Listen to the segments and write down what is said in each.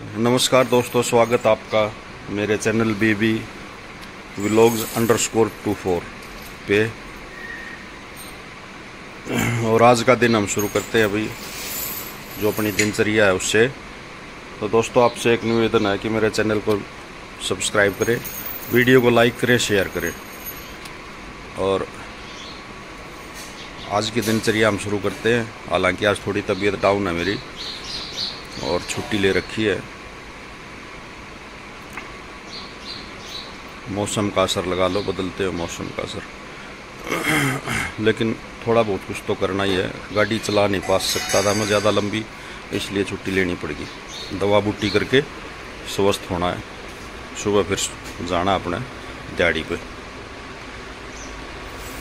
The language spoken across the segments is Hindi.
नमस्कार दोस्तों, स्वागत आपका मेरे चैनल BB Vlogs_24 पे। और आज का दिन हम शुरू करते हैं अभी जो अपनी दिनचर्या है उससे। तो दोस्तों, आपसे एक निवेदन है कि मेरे चैनल को सब्सक्राइब करें, वीडियो को लाइक करें, शेयर करें। और आज की दिनचर्या हम शुरू करते हैं। हालांकि आज थोड़ी तबीयत डाउन है मेरी और छुट्टी ले रखी है। मौसम का असर लगा लो, बदलते हुए मौसम का असर। लेकिन थोड़ा बहुत कुछ तो करना ही है। गाड़ी चला नहीं पा सकता था मैं ज़्यादा लंबी, इसलिए छुट्टी लेनी पड़ेगी। दवा बूटी करके स्वस्थ होना है, सुबह फिर जाना अपने दिहाड़ी पे।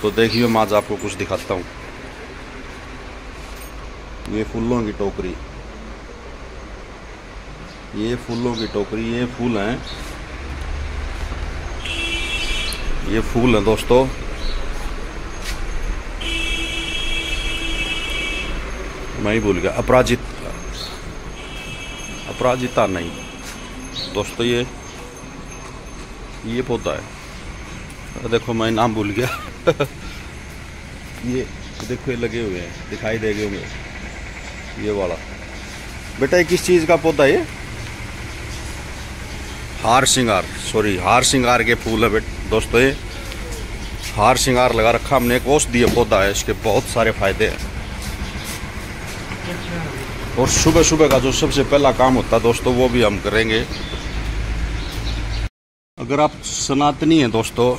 तो देखिए, मैं आज आपको कुछ दिखाता हूँ। ये फूलों की टोकरी, ये फूलों की टोकरी, ये फूल हैं, ये फूल हैं दोस्तों। मैं ही भूल गया, अपराजिता नहीं दोस्तों, ये पौधा है। देखो, मैं नाम भूल गया। ये देखो, ये लगे हुए हैं, दिखाई देंगे होंगे। ये वाला बेटा, ये किस चीज़ का पौधा है? हार श्रृंगार के फूल है दोस्तों। ये हार श्रृंगार लगा रखा हमने। एक औषधीय पौधा है, इसके बहुत सारे फायदे हैं। और सुबह सुबह का जो सबसे पहला काम होता है दोस्तों, वो भी हम करेंगे। अगर आप सनातनी हैं दोस्तों,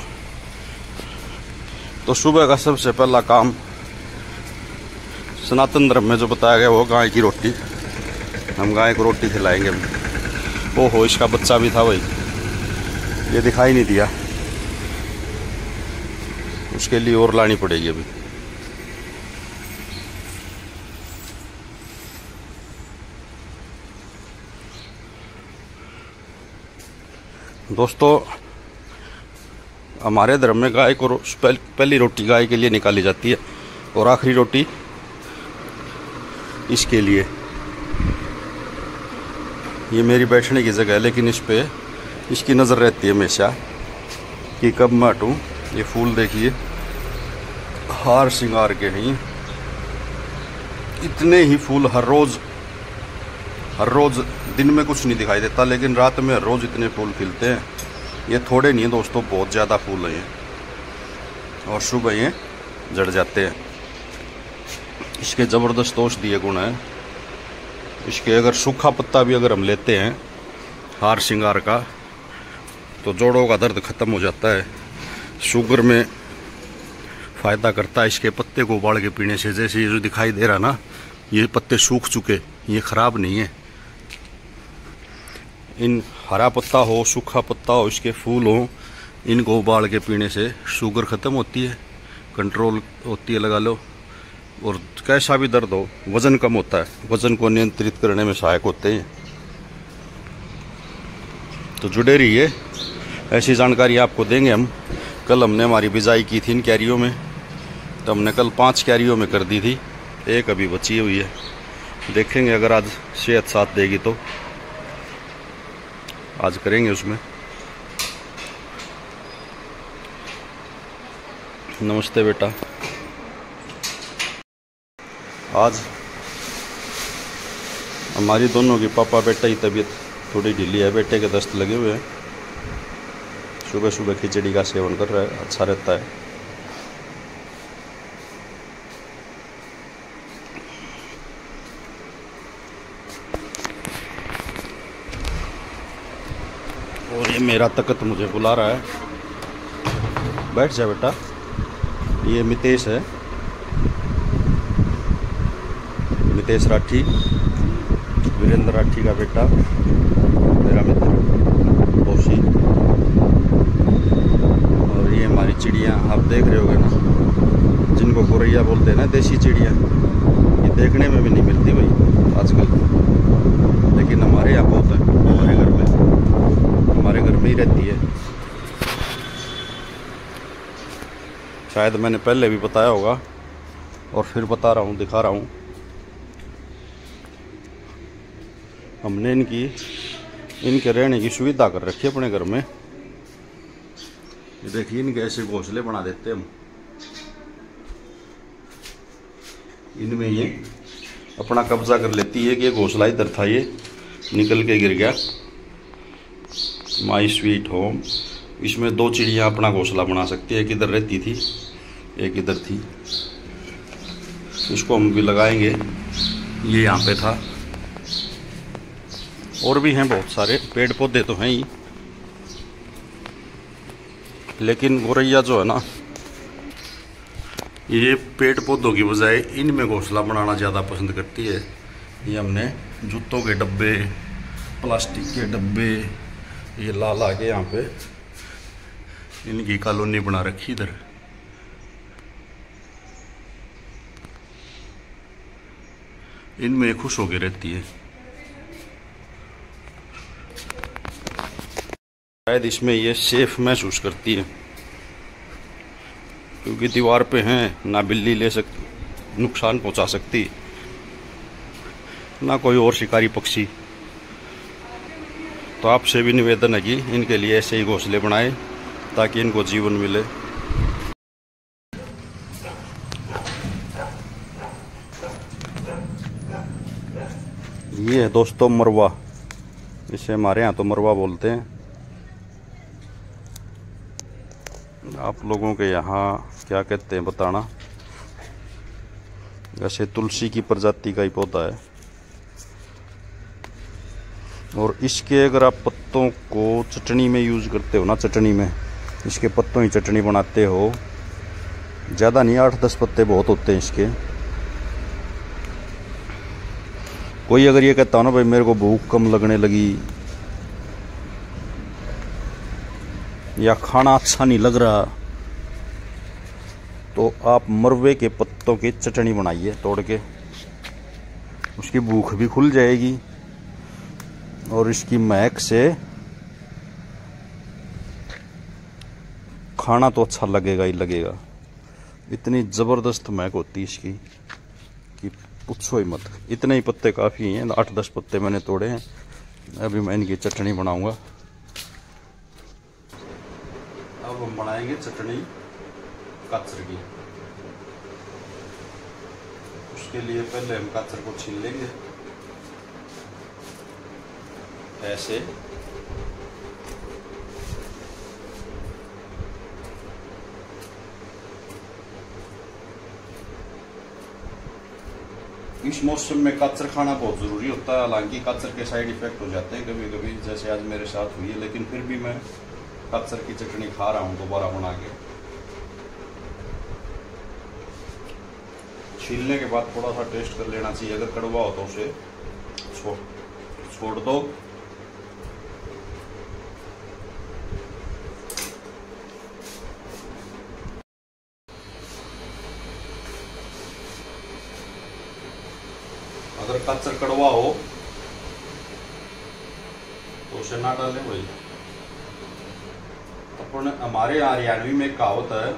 तो सुबह का सबसे पहला काम सनातन धर्म में जो बताया गया वो गाय की रोटी। हम गाय को रोटी खिलाएंगे। ओहो, इसका बच्चा भी था भाई, ये दिखाई नहीं दिया। उसके लिए और लानी पड़ेगी अभी। दोस्तों, हमारे धर्म में गाय को पहली रोटी गाय के लिए निकाली जाती है और आखिरी रोटी इसके लिए। ये मेरी बैठने की जगह है, लेकिन इस पे इसकी नज़र रहती है हमेशा कि कब मैं हटूँ। ये फूल देखिए, हार श्रृंगार के हैं। इतने ही फूल हर रोज़ दिन में कुछ नहीं दिखाई देता, लेकिन रात में हर रोज़ इतने फूल खिलते हैं। ये थोड़े नहीं दोस्तों, बहुत ज़्यादा फूल हैं। और सुबह ये जड़ जाते हैं। इसके ज़बरदस्त औषधीय गुण हैं। इसके अगर सूखा पत्ता भी अगर हम लेते हैं हार श्रृंगार का, तो जोड़ों का दर्द ख़त्म हो जाता है। शुगर में फ़ायदा करता है। इसके पत्ते को उबाल के पीने से, जैसे ये जो दिखाई दे रहा ना, ये पत्ते सूख चुके, ये ख़राब नहीं है। इन हरा पत्ता हो, सूखा पत्ता हो, इसके फूल हो, इनको उबाल के पीने से शुगर ख़त्म होती है, कंट्रोल होती है, लगा लो। और कैसा भी दर्द हो, वज़न कम होता है, वज़न को नियंत्रित करने में सहायक होते हैं। तो जुड़े रहिए, ऐसी जानकारी आपको देंगे हम। कल हमने हमारी बिजाई की थी इन कैरियों में, तो हमने कल 5 कैरियों में कर दी थी, एक अभी बची हुई है। देखेंगे अगर आज सेहत साथ देगी तो आज करेंगे उसमें। नमस्ते बेटा। आज हमारी दोनों की पापा बेटा की तबीयत थोड़ी ढीली है। बेटे के दस्त लगे हुए हैं। सुबह सुबह खिचड़ी का सेवन कर रहा है, अच्छा रहता है। और ये मेरा तकत मुझे बुला रहा है। बैठ जा बेटा। ये मितेश है, मितेश राठी, वीरेंद्र राठी का बेटा, मेरा मित्र बौसी। और ये हमारी चिड़ियाँ आप देख रहे होगे ना, जिनको गोरैया बोलते हैं ना, देसी चिड़ियाँ। ये देखने में भी नहीं मिलती भाई आजकल, लेकिन हमारे यहाँ बहुत है। हमारे घर में ही रहती है। शायद मैंने पहले भी बताया होगा और फिर बता रहा हूँ, दिखा रहा हूँ। हमने इनकी इनके रहने की सुविधा कर रखी है अपने घर में। ये देखिए इनके ऐसे घोंसले बना देते हम। इनमें ये अपना कब्जा कर लेती है कि ये घोंसला इधर था, ये निकल के गिर गया। My sweet home. इसमें 2 चिड़ियाँ अपना घोंसला बना सकती है, एक इधर रहती थी एक इधर थी। इसको हम भी लगाएंगे, ये यहाँ पे था। और भी हैं बहुत सारे पेड़ पौधे तो हैं ही, लेकिन गौरैया जो है ना, ये पेड़ पौधों की बजाय इनमें घोंसला बनाना ज़्यादा पसंद करती है। ये हमने जूतों के डब्बे, प्लास्टिक के डब्बे ये ला के यहाँ पे इनकी कॉलोनी बना रखी इधर। इनमें खुश होकर रहती है। शायद इसमें ये सेफ महसूस करती है, क्योंकि दीवार पे हैं, ना बिल्ली ले सकती नुकसान पहुंचा सकती, ना कोई और शिकारी पक्षी। तो आपसे भी निवेदन है कि इनके लिए ऐसे ही घोंसले बनाएं ताकि इनको जीवन मिले। ये है दोस्तों मरवा, इसे हमारे यहाँ तो मरवा बोलते हैं। आप लोगों के यहाँ क्या कहते हैं बताना। वैसे तुलसी की प्रजाति का ही पौधा है, और इसके अगर आप पत्तों को चटनी में यूज़ करते हो ना, चटनी में इसके पत्तों की चटनी बनाते हो, ज़्यादा नहीं 8-10 पत्ते बहुत होते हैं इसके। कोई अगर ये कहता हो ना भाई मेरे को भूख कम लगने लगी या खाना अच्छा नहीं लग रहा, तो आप मरवे के पत्तों की चटनी बनाइए तोड़ के, उसकी भूख भी खुल जाएगी और इसकी महक से खाना तो अच्छा लगेगा ही लगेगा। इतनी ज़बरदस्त महक होती है इसकी कि पूछो ही मत। इतने ही पत्ते काफ़ी हैं, 8-10 पत्ते मैंने तोड़े हैं। अभी मैं इनकी चटनी बनाऊंगा। अब हम बनाएंगे चटनी काचर की। उसके लिए पहले हम काचर को छील लेंगे ऐसे। इस मौसम में काचर खाना बहुत ज़रूरी होता है। हालांकि काचर के साइड इफ़ेक्ट हो जाते हैं कभी कभी, जैसे आज मेरे साथ हुई है, लेकिन फिर भी मैं काचर की चटनी खा रहा हूँ दोबारा बना के। छीलने के बाद थोड़ा सा टेस्ट कर लेना चाहिए, अगर कड़वा हो तो उसे छोड़ दो। अगर काचर कड़वा हो तो उसे ना डालें भाई। अपन हमारे यहाँ हरियाणवी में एक कहावत है,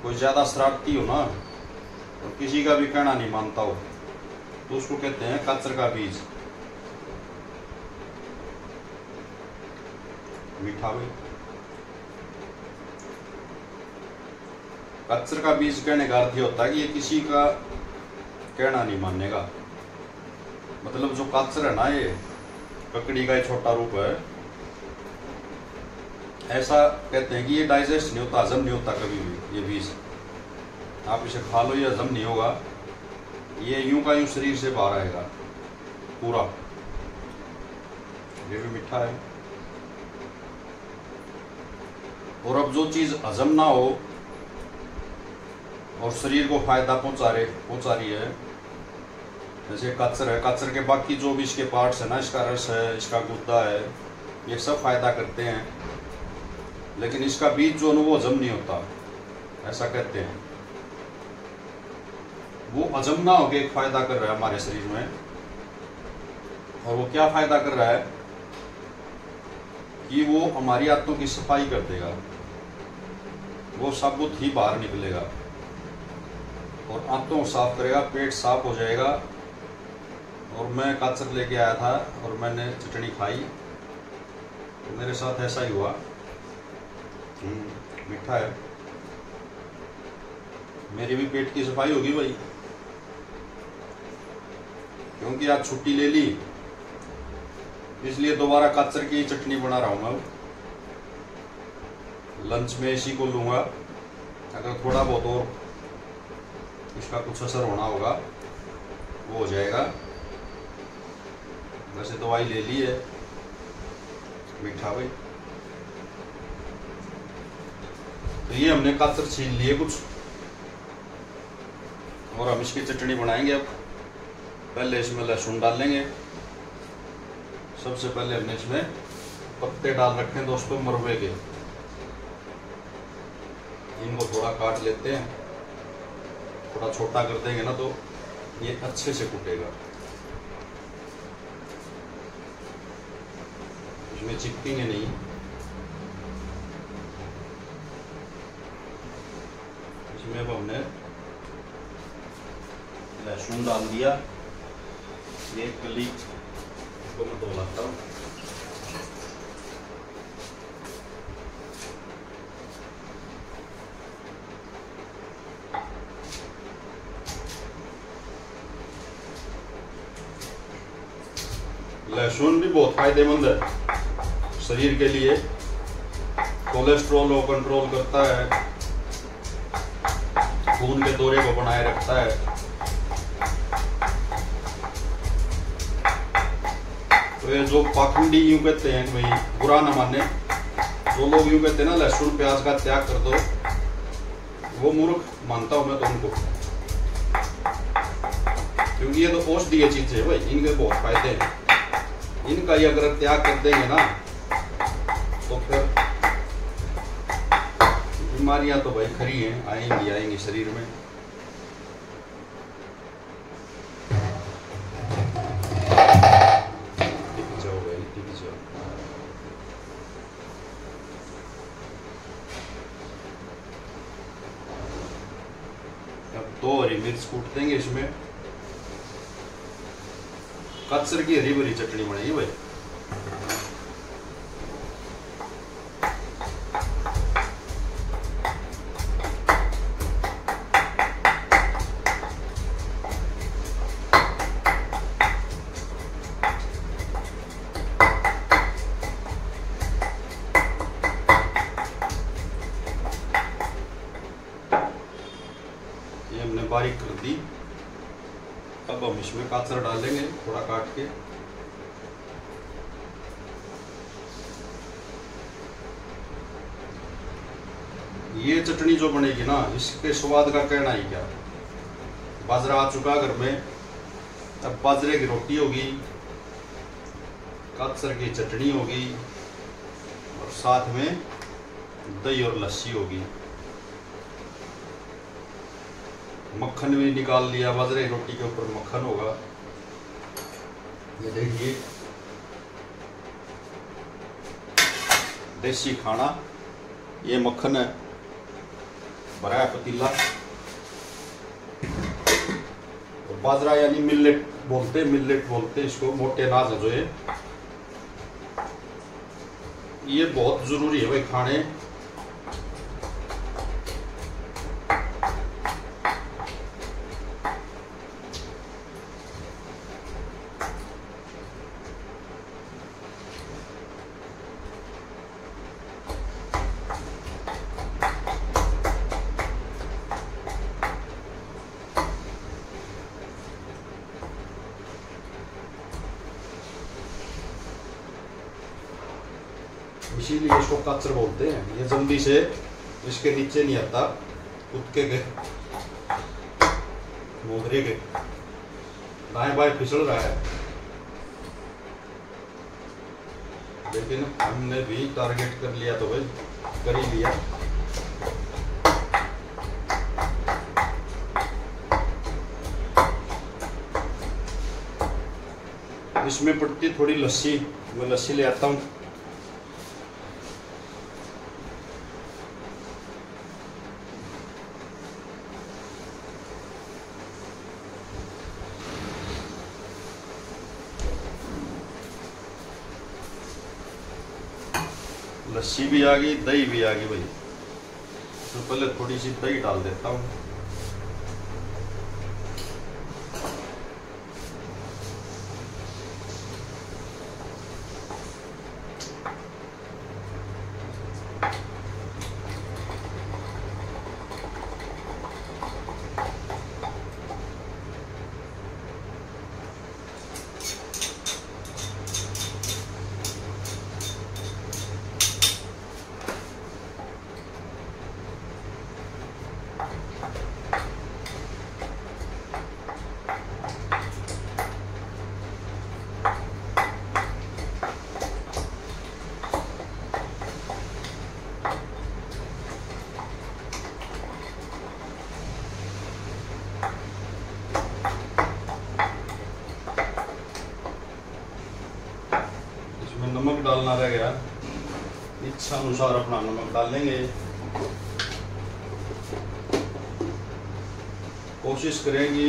कोई ज्यादा शरारती हो ना और किसी का भी कहना नहीं मानता हो तो उसको कहते हैं काचर का बीज। मीठा भाई। काचर का बीज कहने का अर्थ होता है कि ये किसी का कहना नहीं मानेगा। मतलब जो काचर है ना, ये ककड़ी का छोटा रूप है। ऐसा कहते हैं कि ये डाइजेस्ट नहीं होता, हजम नहीं होता कभी भी। ये बीज आप इसे खा लो, ये हजम नहीं होगा, ये यूं का यूं शरीर से बाहर आएगा पूरा। ये भी मीठा है। और अब जो चीज हजम ना हो और शरीर को फायदा पहुंचा रही है, जैसे काचर है, काचर के बाकी जो भी इसके पार्ट्स है ना, इसका रस है, इसका गुद्दा है, ये सब फायदा करते हैं, लेकिन इसका बीज जो है वो हजम नहीं होता, ऐसा कहते हैं। वो हजम ना होके एक फायदा कर रहा है हमारे शरीर में। और वो क्या फायदा कर रहा है कि वो हमारी आंतों की सफाई कर देगा, वो साबुत ही बाहर निकलेगा और आंतों को साफ करेगा, पेट साफ हो जाएगा। और मैं काचर लेके आया था और मैंने चटनी खाई, तो मेरे साथ ऐसा ही हुआ। मीठा है। मेरी भी पेट की सफाई होगी भाई, क्योंकि आज छुट्टी ले ली, इसलिए दोबारा कचर की चटनी बना रहा हूं मैं। लंच में इसी को लूंगा, अगर थोड़ा बहुत और इसका कुछ असर होना होगा वो हो जाएगा। वैसे दवाई ले ली है। मीठा भाई, तो ये हमने कचर छील लिए कुछ, और हम इसकी चटनी बनाएंगे। अब पहले इसमें लहसुन डालेंगे। सबसे पहले हमने इसमें पत्ते डाल रखे हैं दोस्तों मरवे के, इनको थोड़ा काट लेते हैं। थोड़ा छोटा कर देंगे ना तो ये अच्छे से कुटेगा, इसमें चिपकेंगे नहीं। इसमें अब हमने लहसुन डाल दिया। एक कली को मैं धो लाता हूँ। लहसुन भी बहुत फायदेमंद है शरीर के लिए। कोलेस्ट्रॉल को कंट्रोल करता है, खून के दौरे को बनाए रखता है। तो ये जो पाखंडी यूं कहते हैं कि भाई बुरा न माने, जो लोग यूं कहते हैं ना लहसुन प्याज का त्याग कर दो, वो मूर्ख मानता हूं मैं तो उनको, क्योंकि ये तो औषधीय चीज है भाई, इनके बहुत फायदे हैं। इनका ये अगर त्याग कर देंगे ना तो फिर बीमारियां तो भाई खरी हैं, आएंगी शरीर में। अब 2 हरी मिर्च कूट देंगे इसमें। कचर की हरी भरी चटनी बनेगी भाई। ये हमने बारीक कर दी। अब हम इसमें कचर डालेंगे थोड़ा काट के। ये चटनी जो बनेगी ना, इसके स्वाद का कहना ही क्या। बाजरा आ चुका घर में, अब बाजरे की रोटी होगी, कचर की चटनी होगी, और साथ में दही और लस्सी होगी। मक्खन भी निकाल लिया, बाजरे की रोटी के ऊपर मक्खन होगा। ये देखिए देसी खाना, ये मक्खन है, भरा है पतीला। और बाजरा यानी मिलेट बोलते इसको, मोटे अनाज है जो ये बहुत जरूरी है भाई खाने। इसीलिए इसको कचर बोलते हैं। ये जल्दी से इसके नीचे नहीं आता, कुत्ते के मोगरे के दाएं बाएं फिसल रहा है, लेकिन हमने भी टारगेट कर लिया तो भाई कर ही लिया। इसमें पड़ती थोड़ी लस्सी, मैं लस्सी ले आता हूँ। लस्सी भी आ गई, दही भी आ गई भाई। तो पहले थोड़ी सी दही डाल देता हूँ। नमक डालना रह गया, इच्छा अनुसार अपना नमक डाल लेंगे। कोशिश करेंगे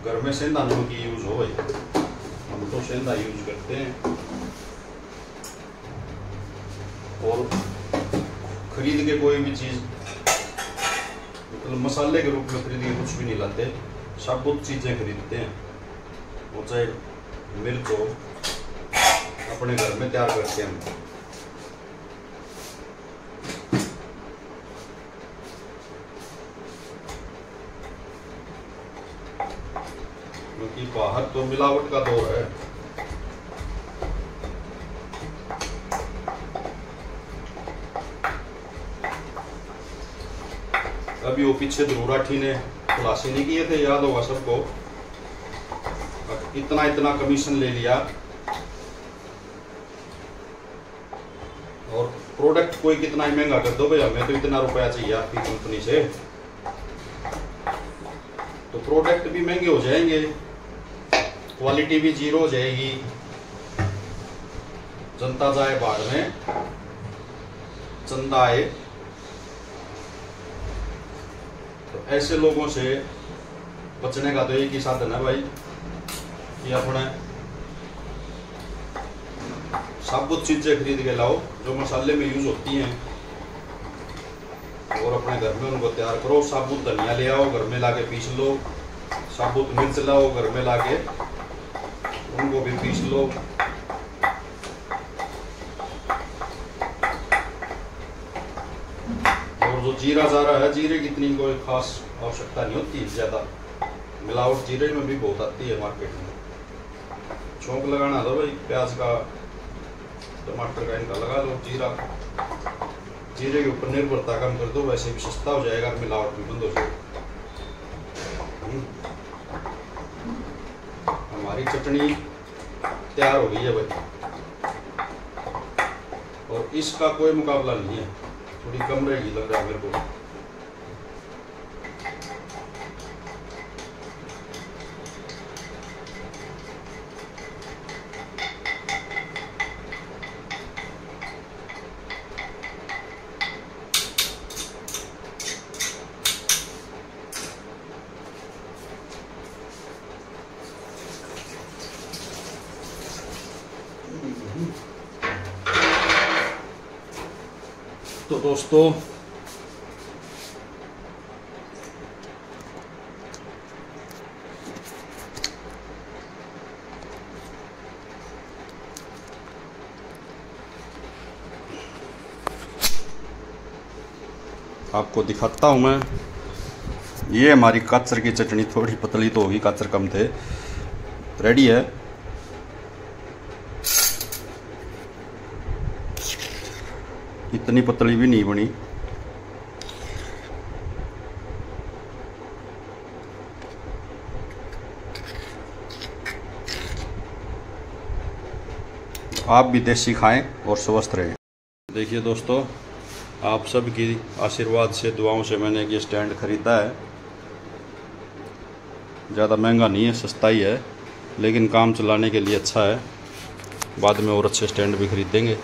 घर में सेंधा नमक की यूज हो भाई, हम तो सेंधा यूज करते हैं। और खरीद के कोई भी चीज़ मतलब मसाले के रूप में खरीद के कुछ भी नहीं लाते, साबुत चीज़ें खरीदते हैं। वो चाहे मिर्च हो, अपने घर में तैयार करते हैं हम। क्योंकि बाहर तो मिलावट का दौर है। अभी वो पीछे ध्रुवराठी ने खुलासे नहीं किए थे, याद होगा सबको, इतना इतना कमीशन ले लिया और प्रोडक्ट कोई कितना ही महंगा कर दो भाई, हमें तो इतना रुपया चाहिए आपकी कंपनी से, तो प्रोडक्ट भी महंगे हो जाएंगे, क्वालिटी भी जीरो हो जाएगी, जनता जाए बाढ़ में, चंदा आए। तो ऐसे लोगों से बचने का तो एक ही साधन है भाई कि अपने साबुत चीजें खरीद के लाओ जो मसाले में यूज होती हैं, और अपने घर में उनको तैयार करो। साबुत धनिया ले आओ, घर में लाके पीस लो। साबुत मिर्च लाओ, घर में लाके उनको भी पीस लो। और जो जीरा ज़ारा है, जीरे की इतनी कोई खास आवश्यकता नहीं होती, ज़्यादा मिलावट जीरे में भी बहुत आती है मार्केट में। चौंक लगाना दो भाई, प्याज का टमाटर का इनका लगा लो, जीरे के ऊपर निर्भरता कम कर दो, वैसे भी सस्ता हो जाएगा, मिलावट भी बंद हो जाएगी। हमारी चटनी तैयार हो गई है भाई, और इसका कोई मुकाबला नहीं है, थोड़ी कम रहेगी लग रहा है मेरे को। तो दोस्तों आपको दिखाता हूँ मैं, ये हमारी काचर की चटनी, थोड़ी पतली तो होगी, काचर कम थे, रेडी है। इतनी पतली भी नहीं बनी। आप भी देसी खाएं और स्वस्थ रहें। देखिए दोस्तों, आप सबकी आशीर्वाद से, दुआओं से मैंने ये स्टैंड ख़रीदा है। ज़्यादा महंगा नहीं है, सस्ता ही है, लेकिन काम चलाने के लिए अच्छा है। बाद में और अच्छे स्टैंड भी खरीदेंगे।